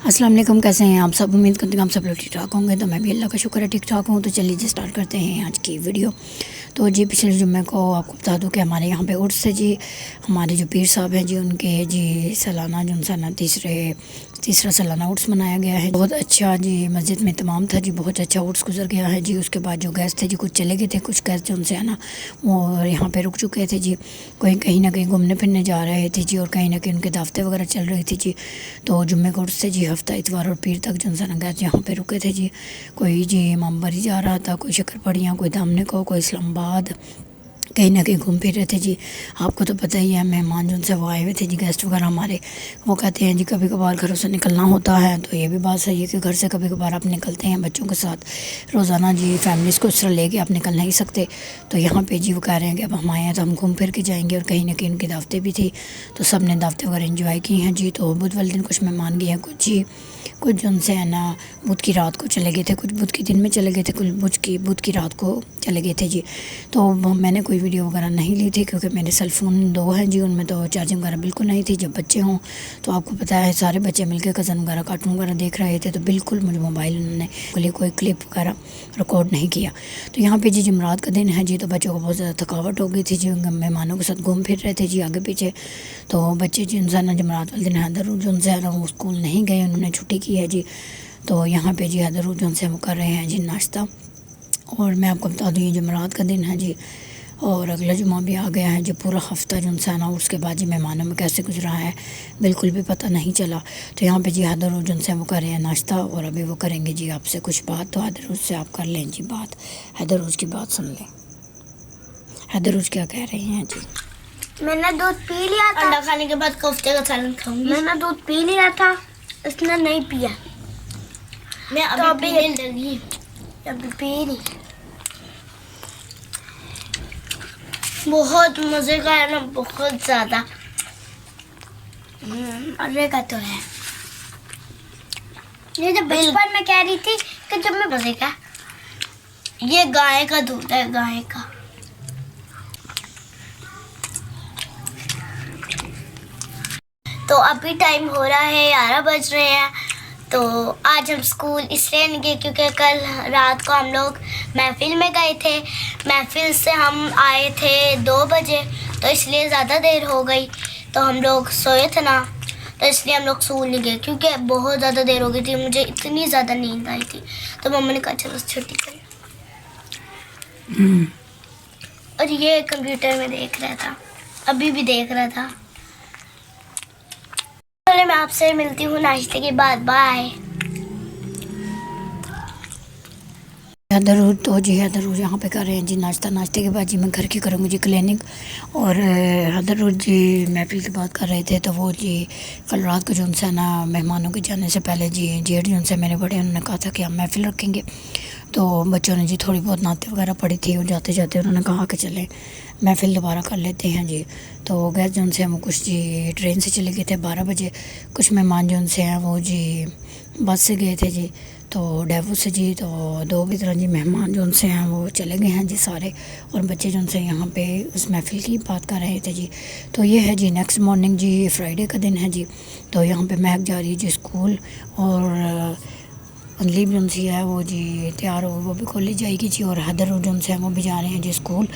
अस्सलाम वालेकुम, कैसे हैं आप सब। उम्मीद करते हैं आप सब लोग ठीक ठाक होंगे। तो मैं भी अल्लाह का शुक्र है ठीक ठाक हूँ। तो चलिए जी स्टार्ट करते हैं आज की वीडियो। तो जी पिछले जुम्मे को आपको बता दूँ कि हमारे यहाँ पे उर्स है जी। हमारे जो पीर साहब हैं जी उनके जी सालाना जो ना तीसरा सालाना उर्स मनाया गया है। बहुत अच्छा जी मस्जिद में तमाम था जी, बहुत अच्छा उर्स गुजर गया है जी। उसके बाद जो गेस्ट थे जी कुछ चले गए थे, कुछ गेस्ट जो उनसे है ना वो यहाँ पे रुक चुके थे जी। कोई कहीं ना कहीं घूमने फिरने जा रहे थे जी, और कहीं ना कहीं उनके दावतें वगैरह चल रही थी जी। तो जुम्मे को उर्स से जी हफ्ता इतवार और पीर तक जो ना गेस्ट यहाँ पे रुके थे जी। कोई जी इमामबाड़ी जा रहा था, कोई शक्करपड़ियाँ, कोई दामने को, कोई इस्लामाबाद, कहीं ना कहीं घूम फिर रहे थे जी। आपको तो पता ही है मेहमान जो उनसे वो आए हुए थे जी, गेस्ट वगैरह हमारे। वो कहते हैं जी कभी कभार घरों से निकलना होता है। तो ये भी बात सही है कि घर से कभी कभार आप निकलते हैं बच्चों के साथ, रोज़ाना जी फैमिलीज़ को इस तरह लेके आप निकल नहीं सकते। तो यहाँ पे जी वो कह रहे हैं कि अब हम आए हैं तो हम घूम फिर के जाएंगे। और कहीं ना कहीं उनकी दावतें भी थी, तो सब ने दावतें वगैरह इंजॉय की हैं जी। तो बुध वाले दिन कुछ मेहमान गए हैं, कुछ जी कुछ जो उनसे है ना बुध की रात को चले गए थे, कुछ बुध के दिन में चले गए थे, कुछ बुध की रात को चले गए थे जी। तो मैंने कोई वीडियो वगैरह नहीं ली थी क्योंकि मेरे सेल फ़ोन 2 हैं जी, उनमें तो चार्जिंग वगैरह बिल्कुल नहीं थी। जब बच्चे हों तो आपको पता है सारे बच्चे मिलकर कज़न वगैरह कार्टून वगैरह देख रहे थे, तो बिल्कुल मुझे मोबाइल उन्होंने कोई क्लिप वगैरह रिकॉर्ड नहीं किया। तो यहाँ पे जी जुमरात का दिन है जी, तो बच्चों को बहुत ज़्यादा थकावट हो गई थी जी, मेहमानों के साथ घूम फिर रहे थे जी आगे पीछे। तो बच्चे जी इंसान जुमरात वाले दिन हैदर जो है ना वो स्कूल नहीं गए, उन्होंने छुट्टी की है जी। तो यहाँ पे जी हैदर जो से वो कर रहे हैं जी नाश्ता। और मैं आपको बता दूँ ये जुमरात का दिन है जी, और अगला जुमा भी आ गया है जो पूरा हफ़्ता जो है ना उसके बाद जी मेहमानों में कैसे गुजरा है बिल्कुल भी पता नहीं चला। तो यहाँ पे जी हैदर रोज से वो कर रहे हैं नाश्ता, और अभी वो करेंगे जी आपसे कुछ बात। तो हैदर रोज से आप कर लें जी बात, हैदर रोज की बात सुन लें। हैदर रोज क्या कह रहे हैं जी। मैंने दूध पी लिया था, अंडा खाने के बाद कोफ्ते का सालन खाऊंगी। मैंने दूध पी लिया था, इसने नहीं पिया। मैं तो अभी पीने लगी, अभी पी ली। बहुत मजे का है ना, बहुत ज्यादा। मजे का तो है। ये जब बचपन में कह रही थी कि जब मैं मजे का, ये गाय का दूध है, गाय का। तो अभी टाइम हो रहा है 11 बज रहे हैं। तो आज हम स्कूल इसलिए नहीं गए क्योंकि कल रात को हम लोग महफिल में गए थे। महफिल से हम आए थे 2 बजे, तो इसलिए ज़्यादा देर हो गई। तो हम लोग सोए थे ना, तो इसलिए हम लोग स्कूल नहीं गए क्योंकि बहुत ज़्यादा देर हो गई थी, मुझे इतनी ज़्यादा नींद आई थी। तो मम्मा ने कहा चलो छुट्टी करें। और ये कंप्यूटर में देख रहा था, अभी भी देख रहा था। चलो मैं आपसे मिलती हूँ नाश्ते के बाद, बाय। हैदर रोज तो जी हैदर रोज यहाँ पे कर रहे हैं जी नाश्ता। नाश्ते के बाद जी मैं घर की करूँगी जी क्लिनिक। और हैदर रोज जी महफिल की बात कर रहे थे, तो वो जी कल रात को जो उनसे ना मेहमानों के जाने से पहले जी जेठ जो उनसे मेरे बड़े उन्होंने कहा था कि हम महफिल रखेंगे। तो बच्चों ने जी थोड़ी बहुत नाते वगैरह पड़ी थी, और जाते जाते उन्होंने कहा कि चलें महफिल दोबारा कर लेते हैं जी। तो गैस जो उनसे हम कुछ जी ट्रेन से चले गए थे 12 बजे, कुछ मेहमान जो उनसे हैं वो जी बस से गए थे जी, तो डेवो से जी। तो 2 की तरह जी मेहमान जो उनसे हैं वो चले गए हैं जी सारे, और बच्चे जो उनसे यहाँ पे उस महफिल की बात कर रहे थे जी। तो ये है जी नेक्स्ट मॉर्निंग जी, फ्राइडे का दिन है जी। तो यहाँ पे महक जा रही है जी स्कूल, और अनलीब जो उनसी है वो जी तैयार हो वो भी कॉलेज जाएगी जी, और हैदर जो उनसे हैं वो भी जा रहे हैं जी स्कूल।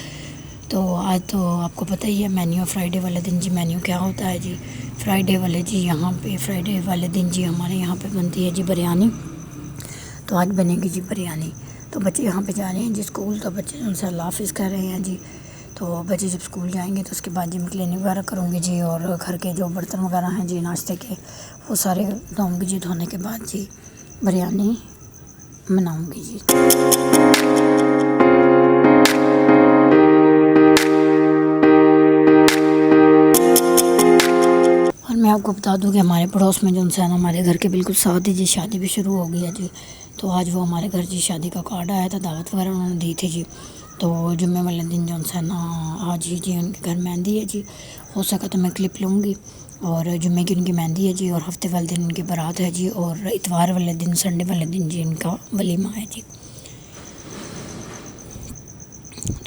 तो आज तो आपको पता ही है मेन्यू फ्राइडे वाले दिन जी मेन्यू क्या होता है जी। फ्राइडे वाले जी यहाँ पे फ्राइडे वाले दिन जी हमारे यहाँ पे बनती है जी बिरयानी। तो आज बनेगी जी बिरयानी। तो बच्चे यहाँ पे जा रहे हैं जी स्कूल, तो बच्चे उनसे अल्लाह हाफ़िज़ कर रहे हैं जी। तो बच्चे जब स्कूल जाएंगे तो उसके बाद जी मैं क्लीनिंग वगैरह करूँगी जी, और घर के जो बर्तन वगैरह हैं जी नाश्ते के वो सारे धोऊँगी जी। धोने के बाद जी बिरयानी बनाऊँगी जी। मैं आपको बता दूं कि हमारे पड़ोस में जो है ना हमारे घर के बिल्कुल साथ ही जी शादी भी शुरू हो गई है जी। तो आज वो हमारे घर जी शादी का कार्ड आया था, दावत वगैरह उन्होंने दी थी जी। तो जुम्मे वाले दिन जो है ना आज ही जी उनके घर मेहंदी है जी। हो सका तो मैं क्लिप लूँगी। और जुम्मे की उनकी मेहंदी है जी, और हफ्ते वाले दिन उनकी बारात है जी, और इतवार वाले दिन संडे वाले दिन जी इनका वलीमा है जी।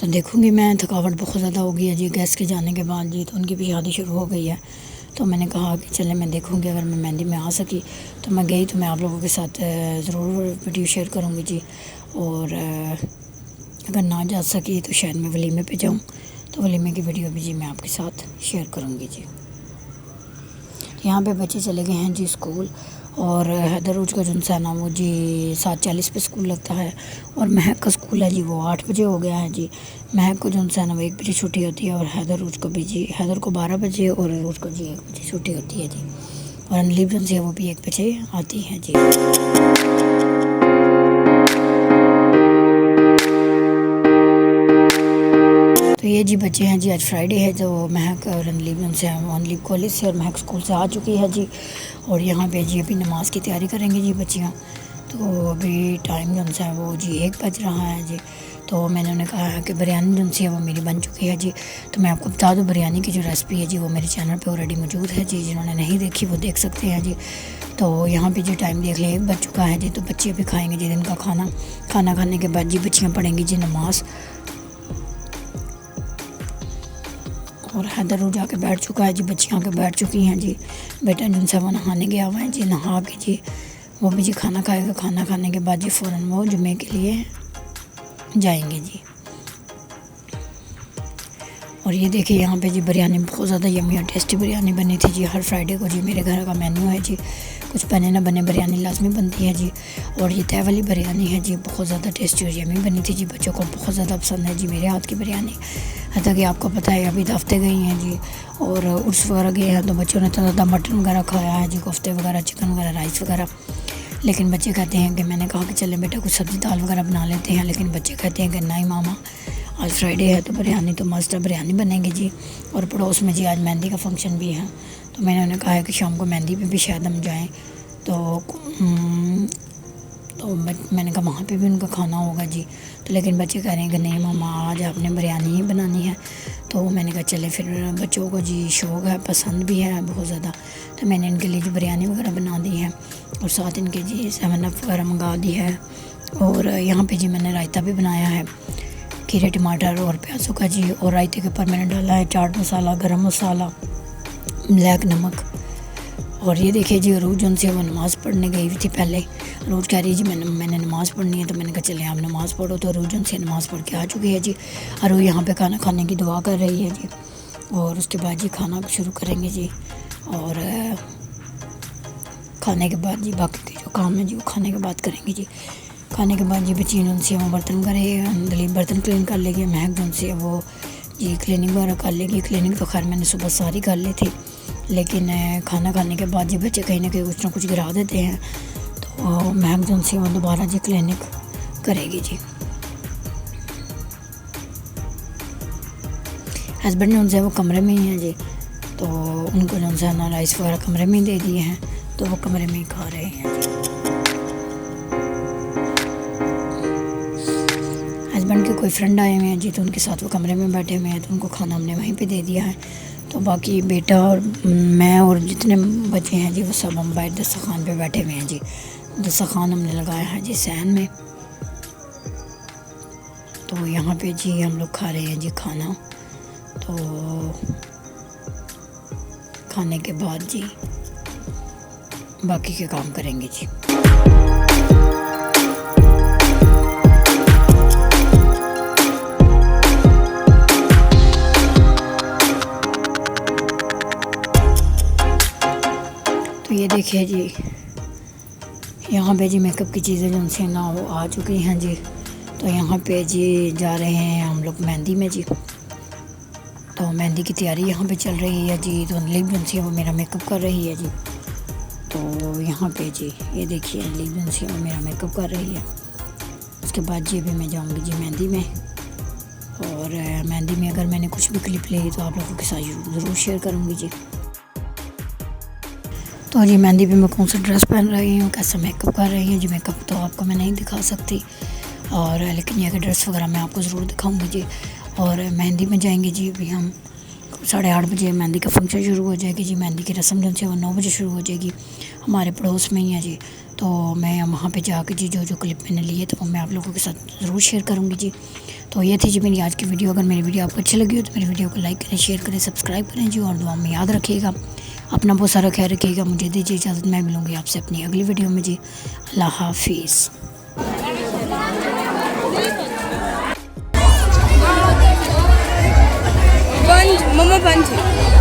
तो देखूँगी मैं, थकावट बहुत ज़्यादा हो गई है जी गेस्ट के जाने के बाद जी। तो उनकी भी शादी शुरू हो गई है, तो मैंने कहा कि चले मैं देखूँगी, अगर मैं मेहंदी में आ सकी तो मैं गई तो मैं आप लोगों के साथ ज़रूर वीडियो शेयर करूँगी जी। और अगर ना जा सकी तो शायद मैं वलीमे पे जाऊँ, तो वलीमे की वीडियो भी जी मैं आपके साथ शेयर करूँगी जी। यहाँ पे बच्चे चले गए हैं जी स्कूल, और हैदर रोज का जो है ना वो जी 7:40 पे स्कूल लगता है, और महक का स्कूल है जी वो 8 बजे हो गया है जी। महक को जो है ना वो 1 बजे छुट्टी होती है, और हैदर रोज को भी जी, हैदर को 12 बजे और रोज को जी 1 बजे छुट्टी होती है जी। और अनलीब जो है वो भी 1 बजे आती है जी। तो ये जी बच्चे हैं जी, आज फ्राइडे है, तो महक और अनलीब से अनलीब कॉलेज से और महक स्कूल से आ चुकी है जी। और यहाँ पे जी अभी नमाज़ की तैयारी करेंगे जी बच्चियाँ। तो अभी टाइम जो है वो जी 1 बज रहा है जी। तो मैंने उन्हें कहा है कि बिरयानी जो है वो मेरी बन चुकी है जी। तो मैं आपको बता दूँ बिरयानी की जो रेसिपी है जी वो मेरे चैनल पे ऑलरेडी मौजूद है जी, जिन्होंने नहीं देखी वो देख सकते हैं जी। तो यहाँ पे जी टाइम देख लें 1 बज चुका है जी। तो बच्चे अभी खाएँगे जी दिन का खाना खाने के बाद जी बच्चियाँ पढ़ेंगी जी नमाज़। और हैदर रोज आके बैठ चुका है जी, बच्चियाँ आके बैठ चुकी हैं जी। बेटा जो है वो नहाने गया हुआ है जी, नहा के जी वो भी जी खाना खाएगा। खाना खाने के बाद जी फ़ौरन वो जुम्मे के लिए जाएंगे जी। और ये देखिए यहाँ पे जी बिरयानी बहुत ज़्यादा यम्मी और टेस्टी बिरयानी बनी थी जी। हर फ्राइडे को जी मेरे घर का मेन्यू है जी, कुछ बने ना बने बिरयानी लाजमी बनती है जी। और ये तय वाली बिरयानी है जी, बहुत ज़्यादा टेस्टी और यम्मी बनी थी जी। बच्चों को बहुत ज़्यादा पसंद है जी मेरे हाथ की बिरयानी। हत्ता कि आपको पता है अभी दफ्ते गई हैं जी, और उर्स वगैरह गए हैं, तो बच्चों ने इतना ज़्यादा मटन वगैरह खाया है जी, कोफ्ते वगैरह, चिकन वगैरह, राइस वगैरह। लेकिन बच्चे कहते हैं कि मैंने कहा कि चले बेटा कुछ सब्ज़ी दाल वगैरह बना लेते हैं, लेकिन बच्चे कहते हैं कि नहीं मामा आज फ्राइडे है तो बिरयानी तो मस्त बिरयानी बनेगी जी। और पड़ोस में जी आज मेहंदी का फंक्शन भी है, तो मैंने उन्हें कहा है कि शाम को मेहंदी पे भी शायद हम जाएँ। तो मैंने कहा वहाँ पे भी उनका खाना होगा जी। तो लेकिन बच्चे कह रहे हैं कि नहीं मामा आज आपने बिरयानी ही बनानी है। तो मैंने कहा चले फिर, बच्चों को जी शौक़ है, पसंद भी है बहुत ज़्यादा, तो मैंने इनके लिए जो बिरयानी वगैरह बना दी है, और साथ इनके जी 7 अप वगैरह मंगा दी है। और यहाँ पे जी मैंने रायता भी बनाया है, खीरे टमाटर और प्याज़ों का जी। और रायते के ऊपर मैंने डाला है चाट मसाला, गरम मसाला, ब्लैक नमक। और ये देखिए जी अरूज जो से वो नमाज़ पढ़ने गई हुई थी पहले। अरूज कह रही जी मैंने नमाज़ पढ़नी है, तो मैंने कहा चले आप नमाज़ पढ़ो। तो अरूज जो से नमाज़ पढ़ के आ चुकी है जी। अरूज यहाँ पे खाना खाने की दुआ कर रही है जी, और उसके बाद जी खाना शुरू करेंगे जी। और खाने के बाद जी बाकी के जो काम है जी वो खाने के बाद करेंगे जी। खाने के बाद जी बच्ची उनसे वो बर्तन करे, दलीप बर्तन क्लीन कर लेगी, महक जो से वो जी क्लीनिंग वगैरह कर लेगी। क्लीनिंग तो खैर मैंने सुबह सारी कर ली थी, लेकिन खाना खाने के बाद जी बच्चे कहीं ना कहीं कुछ ना कुछ गिरा देते हैं, तो महक जो से वो दोबारा जी क्लीनिंग करेगी जी। हस्बैंड जो है वो कमरे में ही हैं जी, तो उनको जो है ना राइस वगैरह कमरे में ही दे दिए हैं, तो वो कमरे में ही खा रहे हैं जी। हस्बैंड के कोई फ्रेंड आए हुए हैं जी, तो उनके साथ वो कमरे में बैठे हुए हैं, तो उनको खाना हमने वहीं पे दे दिया है। तो बाकी बेटा और मैं और जितने बच्चे हैं जी वो सब हम बाहर दस्तरखान पे बैठे हुए हैं जी। दस्तरखान हमने लगाया है जी सहन में। तो यहाँ पे जी हम लोग खा रहे हैं जी खाना। तो खाने के बाद जी बाकी के काम करेंगे जी। तो ये देखिए जी यहाँ पे जी मेकअप की चीज़ें जो से ना वो आ चुकी हैं जी। तो यहाँ पे जी जा रहे हैं हम लोग मेहंदी में जी। तो मेहंदी की तैयारी यहाँ पे चल रही है जी। तो अनलीब जो है वो मेरा मेकअप कर रही है जी। तो यहाँ पे जी ये देखिए अनलीब जो है वो मेरा मेकअप कर रही है। उसके बाद जी अभी मैं जाऊँगी जी मेहंदी में। और मेहंदी में अगर मैंने कुछ भी क्लिप ली तो आप लोगों के साथ ज़रूर शेयर करूँगी जी। तो जी मेहंदी पे मैं कौन सा ड्रेस पहन रही हूँ, कैसा मेकअप कर रही हूँ जी। मेकअप तो आपको मैं नहीं दिखा सकती, और लेकिन ये ड्रेस वगैरह मैं आपको ज़रूर दिखाऊंगी जी। और मेहंदी में जाएंगे जी। अभी हम 8:30 बजे मेहंदी का फंक्शन शुरू हो जाएगी जी। मेहंदी की रस्म जो है वो 9 बजे शुरू हो जाएगी, हमारे पड़ोस में ही है जी। तो मैं वहाँ पे जाके जी जो क्लिप मैंने लिए तो वो मैं आप लोगों के साथ ज़रूर शेयर करूँगी जी। तो ये थी जी मेरी आज की वीडियो। अगर मेरी वीडियो आपको अच्छी लगी हो तो मेरी वीडियो को लाइक करें, शेयर करें, सब्सक्राइब करें जी, और दुआ में याद रखिएगा। अपना बहुत सारा ख्याल रखिएगा। मुझे दीजिए इजाज़त, मैं मिलूँगी आपसे अपनी अगली वीडियो में जी। अल्लाह हाफिज़। बंद मम्मा बंद